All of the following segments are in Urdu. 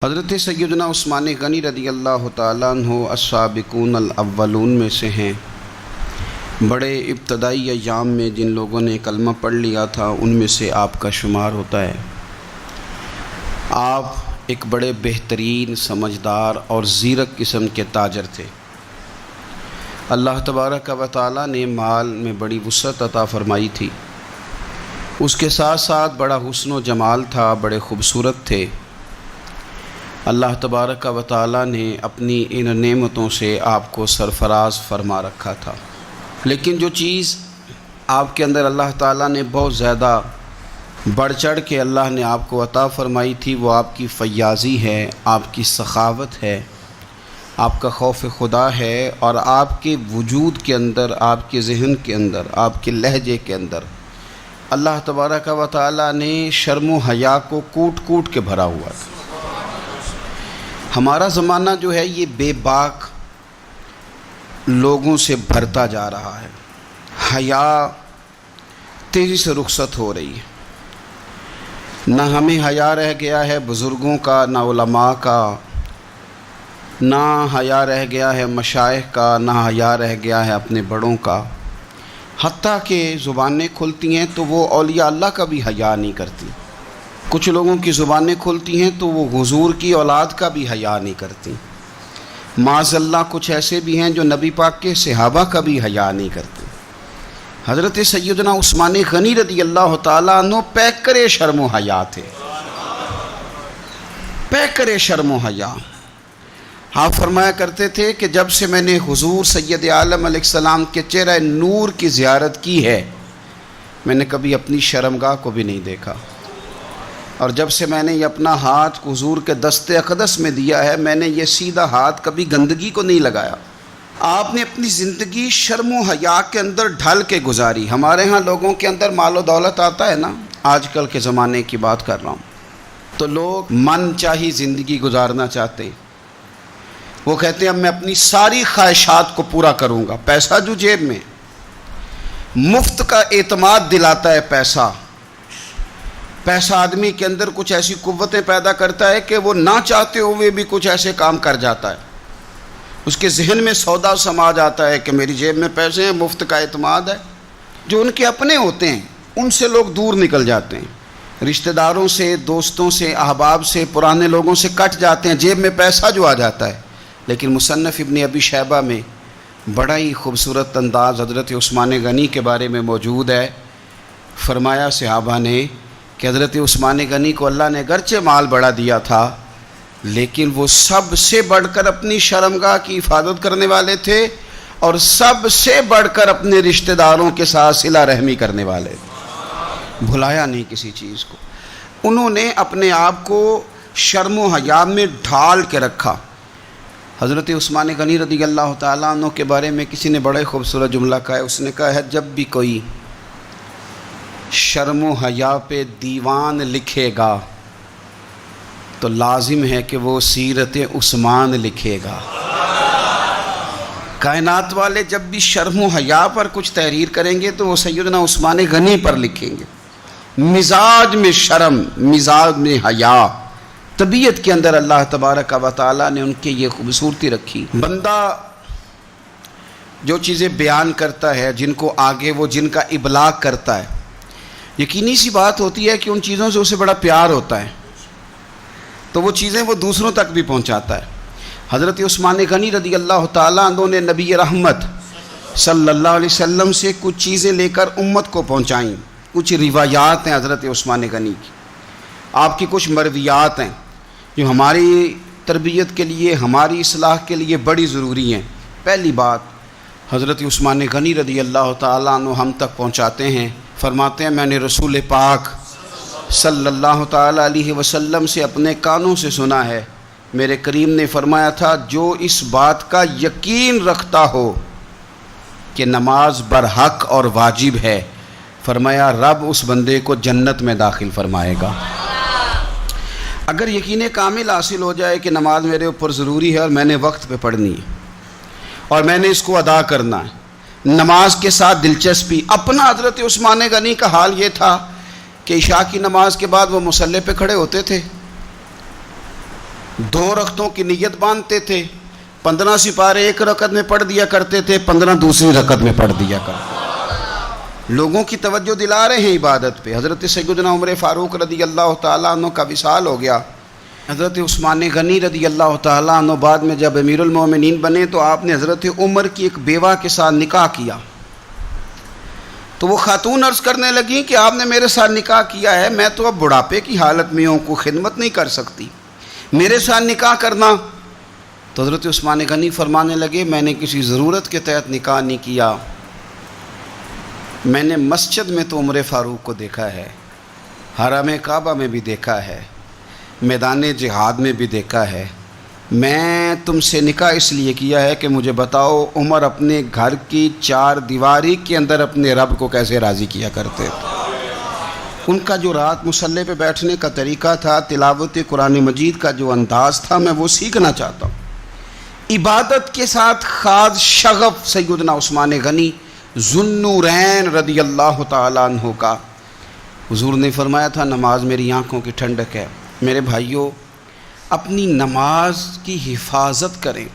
حضرت سیدنا عثمان غنی رضی اللہ تعالیٰ عنہ السابقون الاولون میں سے ہیں۔ بڑے ابتدائی ایام میں جن لوگوں نے کلمہ پڑھ لیا تھا ان میں سے آپ کا شمار ہوتا ہے۔ آپ ایک بڑے بہترین سمجھدار اور زیرک قسم کے تاجر تھے۔ اللہ تبارک و تعالیٰ نے مال میں بڑی وسعت عطا فرمائی تھی، اس کے ساتھ ساتھ بڑا حسن و جمال تھا، بڑے خوبصورت تھے۔ اللہ تبارک و تعالیٰ نے اپنی ان نعمتوں سے آپ کو سرفراز فرما رکھا تھا، لیکن جو چیز آپ کے اندر اللہ تعالیٰ نے بہت زیادہ بڑھ چڑھ کے اللہ نے آپ کو عطا فرمائی تھی، وہ آپ کی فیاضی ہے، آپ کی سخاوت ہے، آپ کا خوف خدا ہے، اور آپ کے وجود کے اندر، آپ کے ذہن کے اندر، آپ کے لہجے کے اندر اللہ تبارک و تعالیٰ نے شرم و حیا کو کوٹ کوٹ کے بھرا ہوا تھا۔ ہمارا زمانہ جو ہے یہ بے باک لوگوں سے بھرتا جا رہا ہے، حیا تیزی سے رخصت ہو رہی ہے۔ نہ ہمیں حیا رہ گیا ہے بزرگوں کا، نہ علماء کا، نہ حیا رہ گیا ہے مشائخ کا، نہ حیا رہ گیا ہے اپنے بڑوں کا۔ حتیٰ کہ زبانیں کھلتی ہیں تو وہ اولیاء اللہ کا بھی حیا نہیں کرتی۔ کچھ لوگوں کی زبانیں کھلتی ہیں تو وہ حضور کی اولاد کا بھی حیا نہیں کرتی۔ معاذ اللہ کچھ ایسے بھی ہیں جو نبی پاک کے صحابہ کا بھی حیا نہیں کرتے۔ حضرت سیدنا عثمان غنی رضی اللہ تعالیٰ عنہ پیکرے شرم و حیا تھے، پیکرے شرم و حیا۔ آپ فرمایا کرتے تھے کہ جب سے میں نے حضور سید عالم علیہ السلام کے چہرہ نور کی زیارت کی ہے، میں نے کبھی اپنی شرمگاہ کو بھی نہیں دیکھا، اور جب سے میں نے یہ اپنا ہاتھ حضور کے دست اقدس میں دیا ہے، میں نے یہ سیدھا ہاتھ کبھی گندگی کو نہیں لگایا۔ آپ نے اپنی زندگی شرم و حیا کے اندر ڈھل کے گزاری۔ ہمارے ہاں لوگوں کے اندر مال و دولت آتا ہے نا، آج کل کے زمانے کی بات کر رہا ہوں، تو لوگ من چاہی زندگی گزارنا چاہتے ہیں۔ وہ کہتے ہیں اب میں اپنی ساری خواہشات کو پورا کروں گا۔ پیسہ جو جیب میں، مفت کا اعتماد دلاتا ہے پیسہ۔ پیسہ آدمی کے اندر کچھ ایسی قوتیں پیدا کرتا ہے کہ وہ نہ چاہتے ہوئے بھی کچھ ایسے کام کر جاتا ہے۔ اس کے ذہن میں سودا سما جاتا ہے کہ میری جیب میں پیسے ہیں، مفت کا اعتماد ہے۔ جو ان کے اپنے ہوتے ہیں ان سے لوگ دور نکل جاتے ہیں، رشتہ داروں سے، دوستوں سے، احباب سے، پرانے لوگوں سے کٹ جاتے ہیں، جیب میں پیسہ جو آ جاتا ہے۔ لیکن مصنف ابن ابی شیبہ میں بڑا ہی خوبصورت انداز حضرت عثمان غنی کے بارے میں موجود ہے۔ فرمایا صحابہ نے کہ حضرت عثمان غنی کو اللہ نے گرچہ مال بڑا دیا تھا، لیکن وہ سب سے بڑھ کر اپنی شرمگاہ کی حفاظت کرنے والے تھے، اور سب سے بڑھ کر اپنے رشتہ داروں کے ساتھ صلہ رحمی کرنے والے تھے۔ بھلایا نہیں کسی چیز کو۔ انہوں نے اپنے آپ کو شرم و حیا میں ڈھال کے رکھا۔ حضرت عثمان غنی رضی اللہ تعالیٰ عنہ کے بارے میں کسی نے بڑے خوبصورت جملہ کہا ہے۔ اس نے کہا ہے جب بھی کوئی شرم و حیا پہ دیوان لکھے گا تو لازم ہے کہ وہ سیرت عثمان لکھے گا۔ کائنات والے جب بھی شرم و حیا پر کچھ تحریر کریں گے تو وہ سیدنا عثمان غنی پر لکھیں گے۔ مزاج میں شرم، مزاج میں حیا، طبیعت کے اندر اللہ تبارک و تعالیٰ نے ان کے یہ خوبصورتی رکھی۔ بندہ جو چیزیں بیان کرتا ہے، جن کو آگے وہ جن کا ابلاغ کرتا ہے، یقینی سی بات ہوتی ہے کہ ان چیزوں سے اسے بڑا پیار ہوتا ہے، تو وہ چیزیں وہ دوسروں تک بھی پہنچاتا ہے۔ حضرت عثمان غنی رضی اللہ تعالیٰ عنہ نے نبی رحمت صلی اللہ علیہ وسلم سے کچھ چیزیں لے کر امت کو پہنچائیں۔ کچھ روایات ہیں حضرت عثمان غنی کی، آپ کی کچھ مرویات ہیں جو ہماری تربیت کے لیے، ہماری اصلاح کے لیے بڑی ضروری ہیں۔ پہلی بات حضرت عثمان غنی رضی اللہ تعالیٰ عنہ ہم تک پہنچاتے ہیں، فرماتے ہیں میں نے رسول پاک صلی اللہ تعالیٰ علیہ وسلم سے اپنے کانوں سے سنا ہے، میرے کریم نے فرمایا تھا جو اس بات کا یقین رکھتا ہو کہ نماز برحق اور واجب ہے، فرمایا رب اس بندے کو جنت میں داخل فرمائے گا۔ اگر یقین کامل حاصل ہو جائے کہ نماز میرے اوپر ضروری ہے اور میں نے وقت پہ پڑھنی ہے اور میں نے اس کو ادا کرنا ہے، نماز کے ساتھ دلچسپی۔ اپنا حضرت عثمان غنی کا حال یہ تھا کہ عشاء کی نماز کے بعد وہ مصلی پہ کھڑے ہوتے تھے، 2 رکعتوں کی نیت باندھتے تھے، 15 سپارے ایک رکعت میں پڑھ دیا کرتے تھے، 15 دوسری رکعت میں پڑھ دیا کرتے تھے۔ لوگوں کی توجہ دلا رہے ہیں عبادت پہ۔ حضرت سیدنا عمر فاروق رضی اللہ تعالیٰ عنہ کا وصال ہو گیا۔ حضرت عثمان غنی رضی اللہ تعالیٰ عنہ بعد میں جب امیر المومنین بنے تو آپ نے حضرت عمر کی ایک بیوہ کے ساتھ نکاح کیا۔ تو وہ خاتون عرض کرنے لگیں کہ آپ نے میرے ساتھ نکاح کیا ہے، میں تو اب بڑھاپے کی حالت میں ہوں، کوئی خدمت نہیں کر سکتی، میرے ساتھ نکاح کرنا۔ تو حضرت عثمان غنی فرمانے لگے میں نے کسی ضرورت کے تحت نکاح نہیں کیا، میں نے مسجد میں تو عمر فاروق کو دیکھا ہے، حرم کعبہ میں بھی دیکھا ہے، میدان جہاد میں بھی دیکھا ہے، میں تم سے نکاح اس لیے کیا ہے کہ مجھے بتاؤ عمر اپنے گھر کی 4 دیواری کے اندر اپنے رب کو کیسے راضی کیا کرتے تھے۔ ان کا جو رات مصلی پہ بیٹھنے کا طریقہ تھا، تلاوت قرآن مجید کا جو انداز تھا، میں وہ سیکھنا چاہتا ہوں۔ عبادت کے ساتھ خاص شغف سیدنا عثمان غنی ذو النورین رضی اللہ تعالیٰ عنہ کا۔ حضور نے فرمایا تھا نماز میری آنکھوں کی ٹھنڈک ہے۔ میرے بھائیوں، اپنی نماز کی حفاظت کریں۔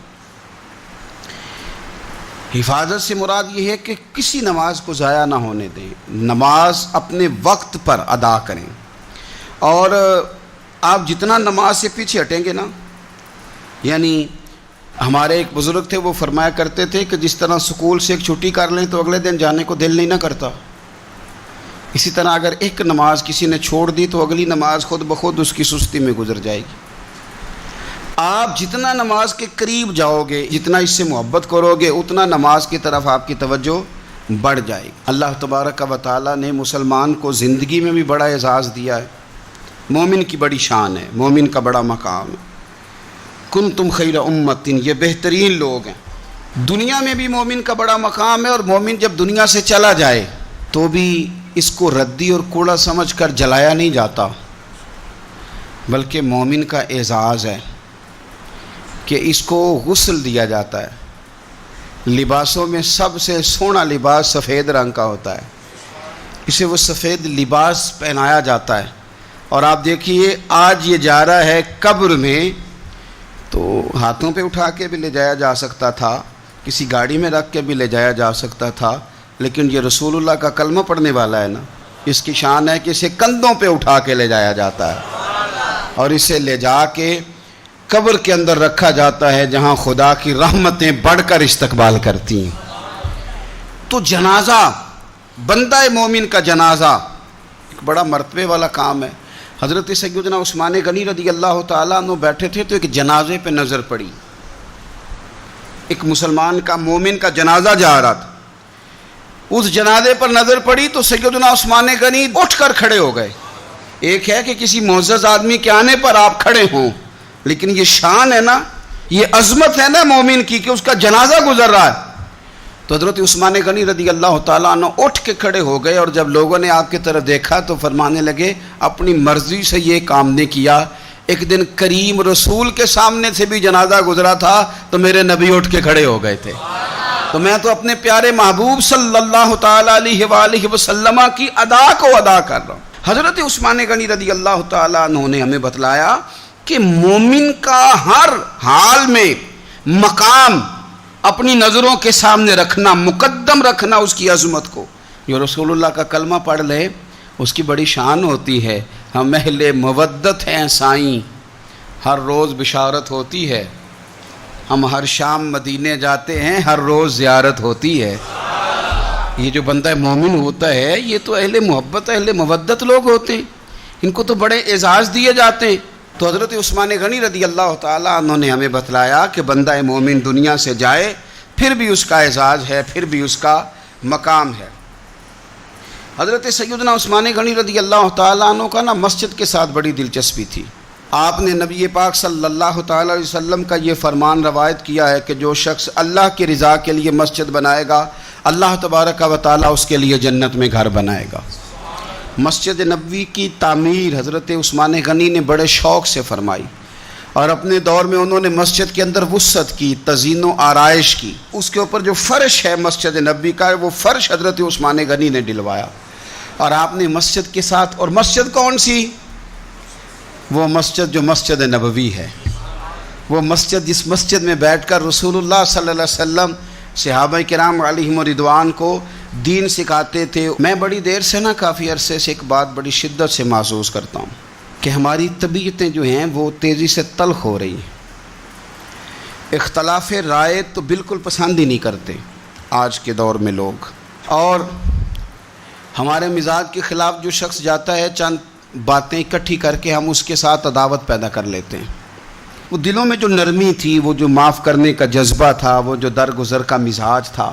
حفاظت سے مراد یہ ہے کہ کسی نماز کو ضائع نہ ہونے دیں، نماز اپنے وقت پر ادا کریں۔ اور آپ جتنا نماز سے پیچھے ہٹیں گے نا، یعنی ہمارے ایک بزرگ تھے، وہ فرمایا کرتے تھے کہ جس طرح سکول سے ایک چھٹی کر لیں تو اگلے دن جانے کو دل نہیں نہ کرتا، اسی طرح اگر ایک نماز کسی نے چھوڑ دی تو اگلی نماز خود بخود اس کی سستی میں گزر جائے گی۔ آپ جتنا نماز کے قریب جاؤ گے، جتنا اس سے محبت کرو گے، اتنا نماز کی طرف آپ کی توجہ بڑھ جائے گی۔ اللہ تبارک و تعالیٰ نے مسلمان کو زندگی میں بھی بڑا اعزاز دیا ہے، مومن کی بڑی شان ہے، مومن کا بڑا مقام ہے۔ کنتم خیر امت، یہ بہترین لوگ ہیں۔ دنیا میں بھی مومن کا بڑا مقام ہے، اور مومن جب دنیا سے چلا جائے تو بھی اس کو ردی اور کوڑا سمجھ کر جلایا نہیں جاتا، بلکہ مومن کا اعزاز ہے کہ اس کو غسل دیا جاتا ہے۔ لباسوں میں سب سے سونا لباس سفید رنگ کا ہوتا ہے، اسے وہ سفید لباس پہنایا جاتا ہے۔ اور آپ دیکھیے آج یہ جا رہا ہے قبر میں، تو ہاتھوں پہ اٹھا کے بھی لے جایا جا سکتا تھا، کسی گاڑی میں رکھ کے بھی لے جایا جا سکتا تھا، لیکن یہ رسول اللہ کا کلمہ پڑھنے والا ہے نا، اس کی شان ہے کہ اسے کندھوں پہ اٹھا کے لے جایا جاتا ہے، اور اسے لے جا کے قبر کے اندر رکھا جاتا ہے جہاں خدا کی رحمتیں بڑھ کر استقبال کرتی ہیں۔ تو جنازہ، بندہ مومن کا جنازہ ایک بڑا مرتبے والا کام ہے۔ حضرت سیدنا عثمان غنی رضی اللہ تعالیٰ عنہ بیٹھے تھے تو ایک جنازے پہ نظر پڑی، ایک مسلمان کا، مومن کا جنازہ جا رہا تھا، اس جنازے پر نظر پڑی تو سیدنا عثمان غنی اٹھ کر کھڑے ہو گئے۔ ایک ہے کہ کسی معزز آدمی کے آنے پر آپ کھڑے ہوں، لیکن یہ شان ہے نا، یہ عظمت ہے نا مومن کی کہ اس کا جنازہ گزر رہا ہے۔ تو حضرت عثمان غنی رضی اللہ تعالیٰ عنہ اٹھ کے کھڑے ہو گئے، اور جب لوگوں نے آپ کی طرف دیکھا تو فرمانے لگے اپنی مرضی سے یہ کام نہیں کیا، ایک دن کریم رسول کے سامنے سے بھی جنازہ گزرا تھا تو میرے نبی اٹھ کے کھڑے ہو گئے تھے، تو میں تو اپنے پیارے محبوب صلی اللہ تعالیٰ علیہ وآلہ وسلم کی ادا کو ادا کر رہا ہوں۔ حضرت عثمان غنی رضی اللہ تعالیٰ عنہ نے ہمیں بتلایا کہ مومن کا ہر حال میں مقام اپنی نظروں کے سامنے رکھنا، مقدم رکھنا اس کی عظمت کو۔ جو رسول اللہ کا کلمہ پڑھ لے اس کی بڑی شان ہوتی ہے۔ ہم اہل مودت ہیں سائیں، ہر روز بشارت ہوتی ہے، ہم ہر شام مدینے جاتے ہیں، ہر روز زیارت ہوتی ہے۔ یہ جو بندہ مومن ہوتا ہے یہ تو اہل محبت، اہل مودت لوگ ہوتے ہیں، ان کو تو بڑے اعزاز دیے جاتے ہیں۔ تو حضرت عثمان غنی رضی اللہ تعالیٰ عنہ نے ہمیں بتلایا کہ بندہ مومن دنیا سے جائے پھر بھی اس کا اعزاز ہے، پھر بھی اس کا مقام ہے۔ حضرت سیدنا عثمان غنی رضی اللہ تعالیٰ عنہ کا نا مسجد کے ساتھ بڑی دلچسپی تھی۔ آپ نے نبی پاک صلی اللہ تعالیٰ علیہ وسلم کا یہ فرمان روایت کیا ہے کہ جو شخص اللہ کی رضا کے لیے مسجد بنائے گا، اللہ تبارک و تعالیٰ اس کے لیے جنت میں گھر بنائے گا۔ مسجد نبوی کی تعمیر حضرت عثمان غنی نے بڑے شوق سے فرمائی، اور اپنے دور میں انہوں نے مسجد کے اندر وسعت کی، تزئین و آرائش کی۔ اس کے اوپر جو فرش ہے مسجد نبوی کا، وہ فرش حضرت عثمان غنی نے ڈلوایا، اور آپ نے مسجد کے ساتھ، اور مسجد کون سی؟ وہ مسجد جو مسجد نبوی ہے۔ وہ مسجد جس مسجد میں بیٹھ کر رسول اللہ صلی اللہ علیہ وسلم صحابہ کرام علیہم رضوان کو دین سکھاتے تھے. میں بڑی دیر سے کافی عرصے سے ایک بات بڑی شدت سے محسوس کرتا ہوں کہ ہماری طبیعتیں جو ہیں وہ تیزی سے تلخ ہو رہی ہیں. اختلاف رائے تو بالکل پسند ہی نہیں کرتے آج کے دور میں لوگ، اور ہمارے مزاج کے خلاف جو شخص جاتا ہے چند باتیں اکٹھی کر کے ہم اس کے ساتھ عداوت پیدا کر لیتے ہیں. وہ دلوں میں جو نرمی تھی، وہ جو معاف کرنے کا جذبہ تھا، وہ جو درگزر کا مزاج تھا،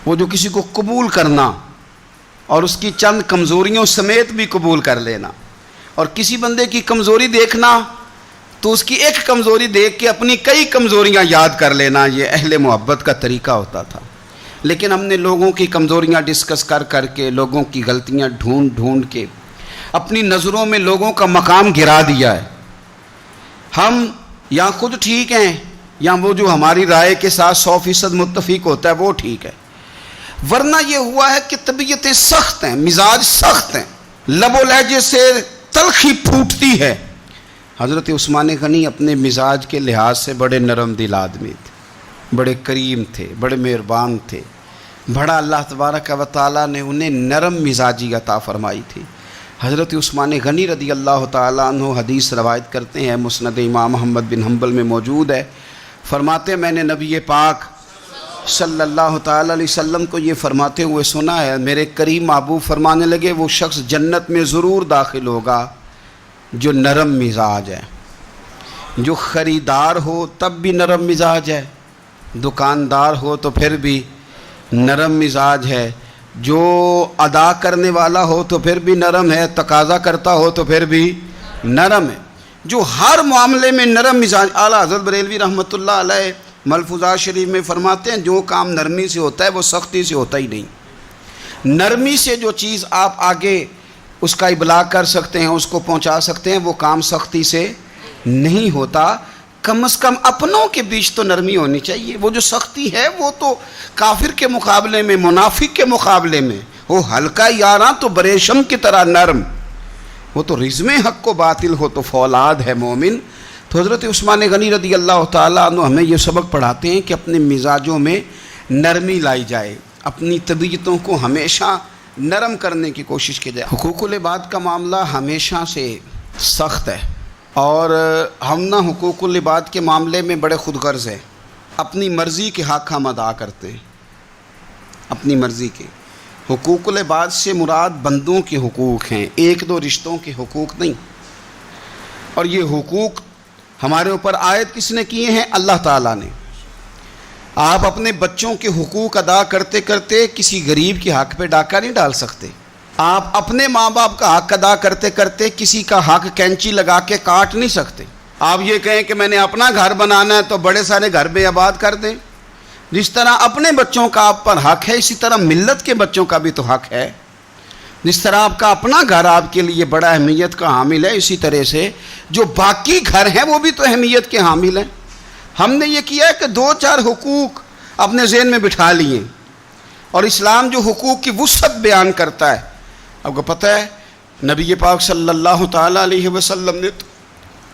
وہ جو کسی کو قبول کرنا اور اس کی چند کمزوریوں سمیت بھی قبول کر لینا، اور کسی بندے کی کمزوری دیکھنا تو اس کی ایک کمزوری دیکھ کے اپنی کئی کمزوریاں یاد کر لینا، یہ اہل محبت کا طریقہ ہوتا تھا. لیکن ہم نے لوگوں کی کمزوریاں ڈسکس کر کر کے، لوگوں کی غلطیاں ڈھونڈ ڈھونڈ کے اپنی نظروں میں لوگوں کا مقام گرا دیا ہے. ہم یا خود ٹھیک ہیں یا وہ جو ہماری رائے کے ساتھ 100% متفق ہوتا ہے وہ ٹھیک ہے. ورنہ یہ ہوا ہے کہ طبیعتیں سخت ہیں، مزاج سخت ہیں، لب و لہجے سے تلخی پھوٹتی ہے. حضرت عثمان غنی اپنے مزاج کے لحاظ سے بڑے نرم دل آدمی تھے، بڑے کریم تھے، بڑے مہربان تھے. بڑا اللہ تبارک و تعالیٰ نے انہیں نرم مزاجی عطا فرمائی تھی. حضرت عثمان غنی رضی اللہ تعالیٰ عنہ حدیث روایت کرتے ہیں، مسند امام محمد بن حنبل میں موجود ہے. فرماتے ہیں میں نے نبی پاک صلی اللہ تعالیٰ علیہ وسلم کو یہ فرماتے ہوئے سنا ہے. میرے کریم محبوب فرمانے لگے وہ شخص جنت میں ضرور داخل ہوگا جو نرم مزاج ہے، جو خریدار ہو تب بھی نرم مزاج ہے، دکاندار ہو تو پھر بھی نرم مزاج ہے، جو ادا کرنے والا ہو تو پھر بھی نرم ہے، تقاضا کرتا ہو تو پھر بھی نرم ہے، جو ہر معاملے میں نرم مزاج. اعلیٰ حضرت بریلوی رحمۃ اللہ علیہ ملفوظات شریف میں فرماتے ہیں جو کام نرمی سے ہوتا ہے وہ سختی سے ہوتا ہی نہیں. نرمی سے جو چیز آپ آگے اس کا ابلاغ کر سکتے ہیں، اس کو پہنچا سکتے ہیں، وہ کام سختی سے نہیں ہوتا. کم از کم اپنوں کے بیچ تو نرمی ہونی چاہیے. وہ جو سختی ہے وہ تو کافر کے مقابلے میں، منافق کے مقابلے میں، وہ ہلکا یاراں تو بریشم کی طرح نرم، وہ تو رزم حق و باطل ہو تو فولاد ہے مومن. تو حضرت عثمان غنی رضی اللہ تعالیٰ عنہ ہمیں یہ سبق پڑھاتے ہیں کہ اپنے مزاجوں میں نرمی لائی جائے، اپنی طبیعتوں کو ہمیشہ نرم کرنے کی کوشش کی جائے. حقوق العباد کا معاملہ ہمیشہ سے سخت ہے، اور ہم حقوق العباد کے معاملے میں بڑے خود غرض ہیں. اپنی مرضی کے حق ہم ادا کرتے ہیں، اپنی مرضی کے. حقوق العباد سے مراد بندوں کے حقوق ہیں، ایک دو رشتوں کے حقوق نہیں. اور یہ حقوق ہمارے اوپر عائد کس نے کیے ہیں؟ اللہ تعالیٰ نے. آپ اپنے بچوں کے حقوق ادا کرتے کرتے کسی غریب کے حق پہ ڈاکہ نہیں ڈال سکتے. آپ اپنے ماں باپ کا حق ادا کرتے کرتے کسی کا حق کینچی لگا کے کاٹ نہیں سکتے. آپ یہ کہیں کہ میں نے اپنا گھر بنانا ہے تو بڑے سارے گھر بے آباد کر دیں. جس طرح اپنے بچوں کا آپ پر حق ہے، اسی طرح ملت کے بچوں کا بھی تو حق ہے. جس طرح آپ کا اپنا گھر آپ کے لیے بڑا اہمیت کا حامل ہے، اسی طرح سے جو باقی گھر ہیں وہ بھی تو اہمیت کے حامل ہیں. ہم نے یہ کیا ہے کہ دو چار حقوق اپنے ذہن میں بٹھا لیے، اور اسلام جو حقوق کی وسعت بیان کرتا ہے، آپ کو پتہ ہے نبی پاک صلی اللہ تعالیٰ علیہ وسلم نے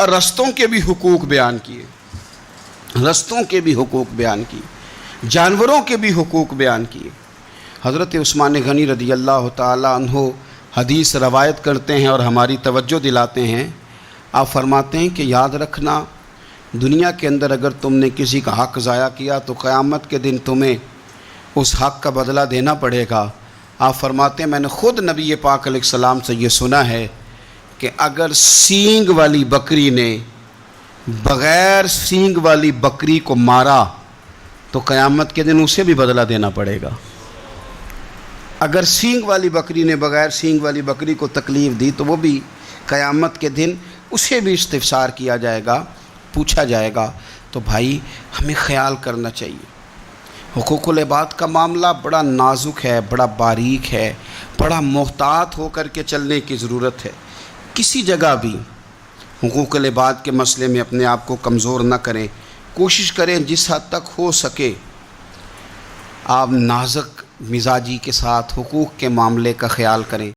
رستوں کے بھی حقوق بیان کیے، رستوں کے بھی حقوق بیان کیے، جانوروں کے بھی حقوق بیان کیے. حضرت عثمان غنی رضی اللہ تعالیٰ عنہ حدیث روایت کرتے ہیں اور ہماری توجہ دلاتے ہیں. آپ فرماتے ہیں کہ یاد رکھنا دنیا کے اندر اگر تم نے کسی کا حق ضائع کیا تو قیامت کے دن تمہیں اس حق کا بدلہ دینا پڑے گا. آپ فرماتے ہیں میں نے خود نبی پاک علیہ السلام سے یہ سنا ہے کہ اگر سینگ والی بکری نے بغیر سینگ والی بکری کو مارا تو قیامت کے دن اسے بھی بدلہ دینا پڑے گا. اگر سینگ والی بکری نے بغیر سینگ والی بکری کو تکلیف دی تو وہ بھی قیامت کے دن اسے بھی استفسار کیا جائے گا، پوچھا جائے گا. تو بھائی ہمیں خیال کرنا چاہیے. حقوق العباد کا معاملہ بڑا نازک ہے، بڑا باریک ہے، بڑا محتاط ہو کر کے چلنے کی ضرورت ہے. کسی جگہ بھی حقوق العباد کے مسئلے میں اپنے آپ کو کمزور نہ کریں. کوشش کریں جس حد تک ہو سکے آپ نازک مزاجی کے ساتھ حقوق کے معاملے کا خیال کریں.